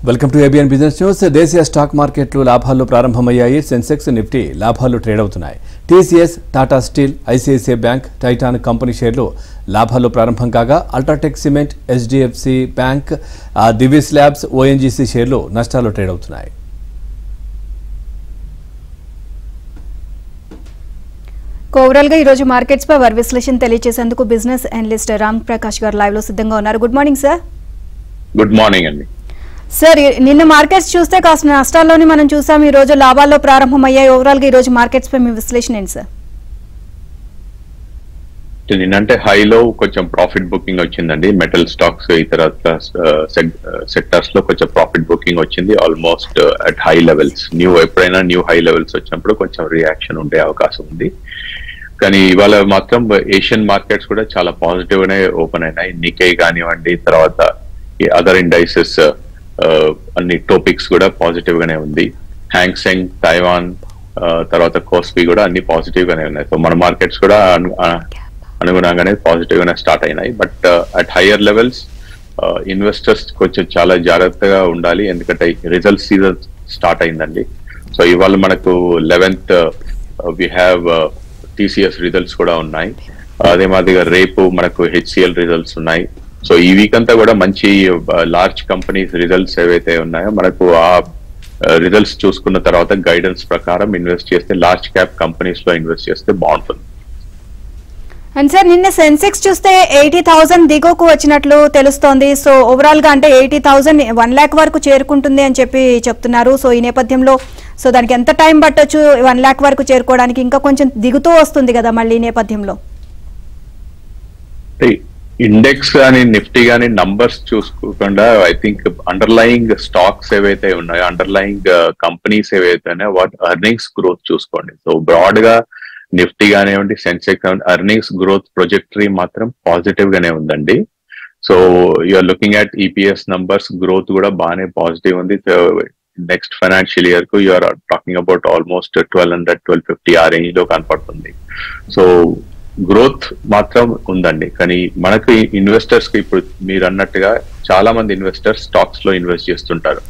Welcome to ABN business news. దేశీయ stock మార్కెట్లు లాభాల్లో ప్రారంభమయ్యాయి. సెన్సెక్స్, నిఫ్టీ లాభాల్లో ట్రేడ్ అవుతున్నాయి. TCS, Tata steel, ICICI bank, Titan company షేర్లు లాభాల్లో ప్రారంభం కాగా UltraTech cement, HDFC bank, Divi's labs, ONGC షేర్లు నష్టాల్లో ట్రేడ్ అవుతున్నాయి. ఓవరాల్ గా ఈ రోజు మార్కెట్స్ పై వారి విశ్లేషణ తెలియజేసేందుకు బిజినెస్ అనలిస్ట్ రామ్ ప్రకాష్ గారు లైవ్ లో సిద్ధంగా ఉన్నారు. Good morning sir. Good morning అండి. సార్, నిన్న మార్కెట్స్ చూస్తే కాస్త నష్టాల్లోని మనం చూసాం, ఈ రోజు లాభాల్లో ప్రారంభమయ్యాయి. ఓవరాల్ గా ఈ రోజు మార్కెట్స్ పై మీ విశ్లేషణ ఏంటి సార్? నిన్నంటే హైలో కొంచెం ప్రాఫిట్ బుకింగ్ వచ్చిందండి. మెటల్ స్టాక్స్, ఇతర సెక్టర్స్ లో కొంచెం ప్రాఫిట్ బుకింగ్ వచ్చింది. Almost at high levels. ఎప్పుడైనా న్యూ హై లెవెల్స్ వచ్చినప్పుడు కొంచెం రియాక్షన్ ఉండే అవకాశం ఉంది. కానీ ఇవాళ మాత్రం ఏషియన్ మార్కెట్స్ కూడా చాలా పాజిటివ్ గానే ఓపెన్ అయినాయి. నికై కానివ్వండి, తర్వాత అదర్ ఇండైసెస్ అన్ని టాపిక్స్ కూడా పాజిటివ్ గానే ఉంది. హ్యాంగ్సెంగ్, తైవాన్, తర్వాత కోస్పీ కూడా అన్ని పాజిటివ్ గానే ఉన్నాయి. సో మన మార్కెట్స్ కూడా అనుగుణంగానే పాజిటివ్ గానే స్టార్ట్ అయినాయి. But at higher levels investors కొంచెం చాలా జాగ్రత్తగా ఉండాలి, ఎందుకంటే రిజల్ట్ సీజన్ స్టార్ట్ అయిందండి. సో ఇవాళ మనకు 11th we have TCS results కూడా ఉన్నాయి. అదే మాదిరిగా రేపు మనకు హెచ్సిఎల్ రిజల్ట్స్ ఉన్నాయి. సో ఈ వీక్ అంతా కూడా మంచి లార్జ్ కంపెనీస్ రిజల్ట్స్ ఏవైతే ఉన్నాయో మనకు ఆ రిజల్ట్స్ చూసుకున్న తర్వాత గైడెన్స్ ప్రకారం ఇన్వెస్ట్ చేస్తే, లార్జ్ క్యాప్ కంపెనీస్ లో ఇన్వెస్ట్ చేస్తే బాగుంటుంది. అండ్ సార్, నిన్న సెన్సెక్స్ చూస్తే 80,000 దిగువకు వచ్చినట్లు తెలుస్తోంది. సో ఓవరాల్ గా అంటే 80,000 1 lakh వరకు చేరుకుంటుంది అని చెప్పి చెప్తున్నారు. సో ఈ నేపథ్యంలో సో దానికి ఎంత టైం పట్టొచ్చు 1 lakh వరకు చేరుకోవడానికి? ఇంకా కొంచెం దిగుతూ వస్తుంది కదా మళ్ళీ ఈ నేపథ్యంలో. ఇండెక్స్ కానీ నిఫ్టీ కానీ నంబర్స్ చూసుకోకుండా ఐ థింక్ అండర్లయింగ్ స్టాక్స్ ఏవైతే ఉన్నాయో, అండర్లయింగ్ కంపెనీస్ ఏవైతే ఉన్నాయో వాటి ఎర్నింగ్స్ గ్రోత్ చూసుకోండి. సో బ్రాడ్ గా నిఫ్టీ కానివ్వండి, సెన్సెక్స్ ఎర్నింగ్స్ గ్రోత్ ప్రొజెక్టరీ మాత్రం పాజిటివ్ గానే ఉందండి. So you're looking at EPS numbers growth కూడా బాగానే పాజిటివ్ ఉంది. నెక్స్ట్ ఫైనాన్షియల్ ఇయర్ కు యూఆర్ టాకింగ్ అబౌట్ ఆల్మోస్ట్ 1200-1250 ఆ రేంజ్ లో కనపడుతుంది. సో గ్రోత్ మాత్రం ఉందండి. కానీ మనకు ఇన్వెస్టర్స్ కి ఇప్పుడు మీరు అన్నట్టుగా చాలా మంది ఇన్వెస్టర్స్ స్టాక్స్ లో ఇన్వెస్ట్ చేస్తుంటారు.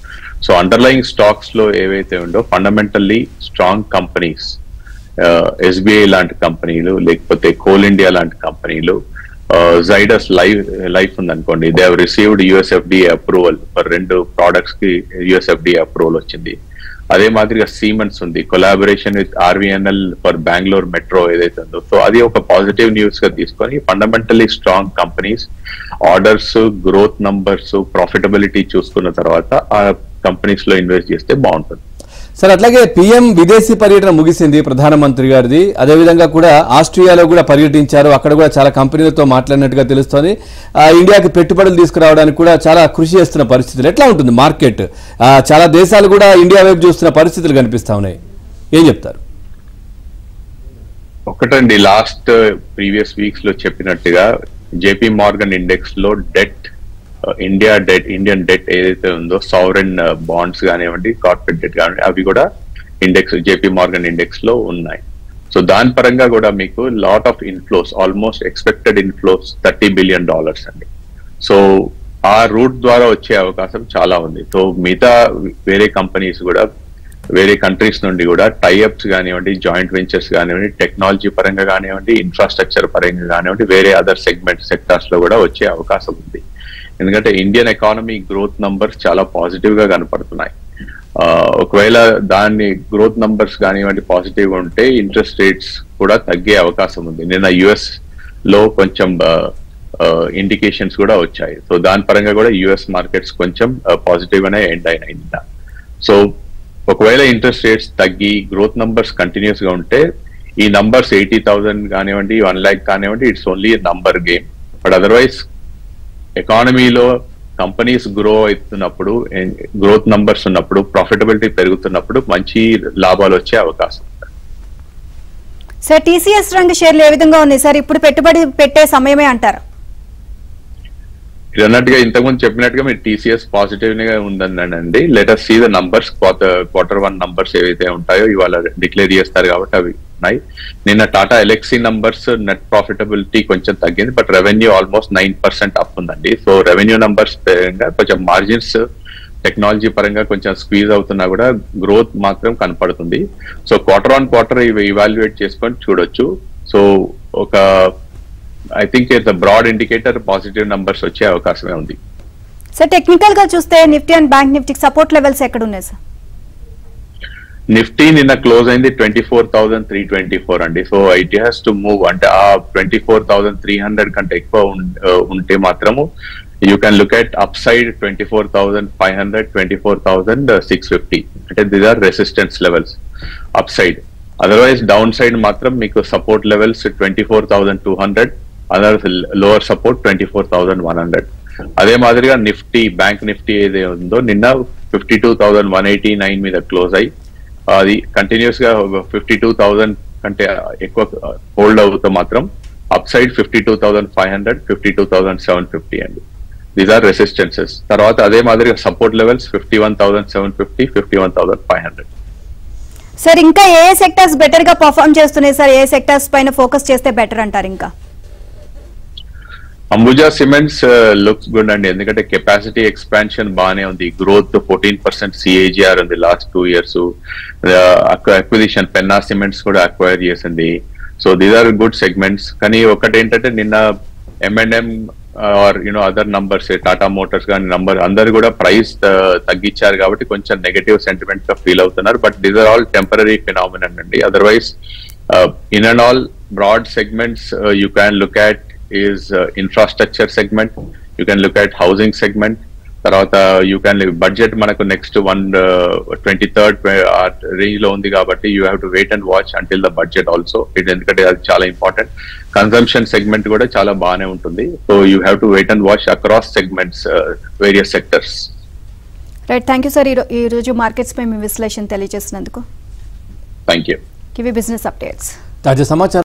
సో అండర్లయింగ్ స్టాక్స్ లో ఏవైతే ఉందో ఫండమెంటల్లీ స్ట్రాంగ్ కంపెనీస్, ఎస్బీఐ లాంటి కంపెనీలు, లేకపోతే కోల్ ఇండియా లాంటి కంపెనీలు, జైడస్ లైఫ్ ఉందనుకోండి, they have received USFDA approval for 2 products కి యుఎస్ఎఫ్డిఏ అప్రూవల్ వచ్చింది. అదే మాదిరిగా సీమెన్స్ ఉంది, collaboration with RVNL for Bengaluru metro ఏదైతే ఉందో. సో అది ఒక పాజిటివ్ న్యూస్ గా తీసుకొని fundamentally strong companies orders, growth numbers, profitability చూసుకున్న తర్వాత ఆ కంపెనీస్ లో ఇన్వెస్ట్ చేస్తే బాగుంటుంది. సార్, అట్లాగే పీఎం విదేశీ పర్యటన ముగిసింది ప్రధానమంత్రి గారిది. అదేవిధంగా కూడా ఆస్ట్రియాలో కూడా పర్యటించారు. అక్కడ కూడా చాలా కంపెనీలతో మాట్లాడినట్టుగా తెలుస్తోంది. ఇండియాకి పెట్టుబడులు తీసుకురావడానికి కూడా చాలా కృషి చేస్తున్న పరిస్థితులు. ఎట్లా ఉంటుంది మార్కెట్? చాలా దేశాలు కూడా ఇండియా వైపు చూస్తున్న పరిస్థితులు కనిపిస్తా ఉన్నాయి. ఏం చెప్తారు? ఒకటండి, లాస్ట్ ప్రీవియస్ వీక్స్ లో చెప్పినట్టుగా జేపీ మార్గన్ ఇండెక్స్ లో ఇండియన్ డెట్ ఏదైతే ఉందో, సావరెన్ బాండ్స్ కానివ్వండి, కార్పొరేట్ డెట్ కానివ్వండి, అవి కూడా ఇండెక్స్ జేపీ మార్గన్ ఇండెక్స్ లో ఉన్నాయి. సో దాని పరంగా కూడా మీకు lot of inflows, almost expected inflows $30 billion అండి. సో ఆ రూట్ ద్వారా వచ్చే అవకాశం చాలా ఉంది. సో మిగతా వేరే కంపెనీస్ కూడా, వేరే కంట్రీస్ నుండి కూడా టైఅప్స్ కానివ్వండి, జాయింట్ వెంచర్స్ కానివ్వండి, టెక్నాలజీ పరంగా కానివ్వండి, ఇన్ఫ్రాస్ట్రక్చర్ పరంగా కానివ్వండి, వేరే అదర్ సెక్టార్స్ లో కూడా వచ్చే అవకాశం ఉంది. ఎందుకంటే ఇండియన్ ఎకానమీ గ్రోత్ నంబర్స్ చాలా పాజిటివ్ గా కనపడుతున్నాయి. ఒకవేళ దాన్ని గ్రోత్ నంబర్స్ కానివ్వండి పాజిటివ్ ఉంటే ఇంట్రెస్ట్ రేట్స్ కూడా తగ్గే అవకాశం ఉంది. నిన్న యుఎస్ లో కొంచెం ఇండికేషన్స్ కూడా వచ్చాయి. సో దాని పరంగా కూడా యుఎస్ మార్కెట్స్ కొంచెం పాజిటివ్ గానే ఎండ్ అయినాయి నిన్న. సో ఒకవేళ ఇంట్రెస్ట్ రేట్స్ తగ్గి గ్రోత్ నంబర్స్ కంటిన్యూస్ గా ఉంటే ఈ నంబర్స్ 80,000 కానివ్వండి, 1 lakh కానివ్వండి, it's only number game. But otherwise ఎకానమీలో కంపెనీస్ గ్రో అవుతున్నప్పుడు, గ్రోత్ నంబర్స్ ఉన్నప్పుడు, ప్రాఫిటబిలిటీ పెరుగుతున్నప్పుడు మంచి లాభాలు వచ్చే అవకాశం ఉంది. సార్, టీసీఎస్ రంగ షేర్లు ఏ విధంగా ఉన్నాయి సార్? ఇప్పుడు పెట్టుబడి పెట్టే సమయమే అంటారు? ఇది అన్నట్టుగా ఇంతకుముందు చెప్పినట్టుగా మీరు టీసీఎస్ పాజిటివ్ గా ఉందండి. Let us see the numbers, Q1 numbers ఏవైతే ఉంటాయో ఇవాళ డిక్లేర్ చేస్తారు కాబట్టి అవి ఉన్నాయి. నిన్న Tata Elxsi numbers net profitability కొంచెం తగ్గింది, బట్ రెవెన్యూ ఆల్మోస్ట్ 9% అప్ ఉందండి. సో రెవెన్యూ నంబర్స్ కొంచెం మార్జిన్స్ టెక్నాలజీ పరంగా కొంచెం స్క్వీజ్ అవుతున్నా కూడా గ్రోత్ మాత్రం కనపడుతుంది. సో క్వార్టర్ ఆన్ క్వార్టర్ ఇవి ఇవాల్యుయేట్ చేసుకొని చూడొచ్చు. సో ఒక I think it's broad indicator positive numbers వచ్చే అవకాశమే ఉంది. సార్ టెక్నికల్ గా చూస్తే నిఫ్టీ అండ్ బ్యాంక్ నిఫ్టీకి సపోర్ట్ లెవెల్స్ ఎక్కడ ఉన్నాయి సార్? నిఫ్టీ నిన్న క్లోజ్ అయింది 24,324 అండి. So it has to move, అంటే ఆ 24,300 కంటే ఎక్కువ ఉంటే మాత్రము you can look at upside 24,500, 24,650, అంటే these are resistance levels upside. Otherwise downside మాత్రం మీకు support levels 24,200, other lower support 24,100. అదే మాదిరిగా నిఫ్టీ బ్యాంక్ నిఫ్టీ ఏదే ఉందో నిన్న 52,189 మీద క్లోజ్ అయ్యి అది కంటిన్యూస్ గా 52,000 కంటే ఎక్కువ హోల్డ్ అవుతూ మాత్రం అప్ సైడ్ 52,500, 52,750 అండి. These are resistances. తర్వాత అదే మాదిరిగా సపోర్ట్ లెవెల్స్ 51,750, 51,500. సార్ ఇంకా ఏ సెక్టర్స్ బెటర్ గా పర్ఫార్మ్ చేస్తున్నాయి సార్? ఏ సెక్టర్స్ పైన ఫోకస్ చేస్తే బెటర్ అంటారు? ఇంకా అంబుజా సిమెంట్స్ లుక్స్ గుడ్ అండి, ఎందుకంటే కెపాసిటీ ఎక్స్పాన్షన్ బాగానే ఉంది. గ్రోత్ 14% CAGR ఉంది last 2 years. Acquisition Penna cements కూడా అక్వైర్ చేసింది. So these are good segments. కానీ ఒకటి ఏంటంటే నిన్న M&M or other numbers, Tata motors కానీ నంబర్ అందరు కూడా ప్రైస్ తగ్గించారు కాబట్టి కొంచెం నెగటివ్ సెంటిమెంట్ గా ఫీల్ అవుతున్నారు. But these are all temporary phenomenon అండి. Otherwise in and all broad segments you can look at is infrastructure segment, you can look at housing segment. తర్వాత you can budget మనకు next 23rd range లో ఉంది కాబట్టి you have to wait and watch until the budget also. ఎందుకంటే అది చాలా important. Consumption segment కూడా చాలా బాగానే ఉంటుంది. So you have to wait and watch across segments, various sectors. Right, thank you sir ఈ రోజు మార్కెట్స్ పై మీ విశ్లేషణ తెలియజేసినందుకు. Thank you. కివి బిజినెస్ అప్డేట్స్ తాజా సమాచారం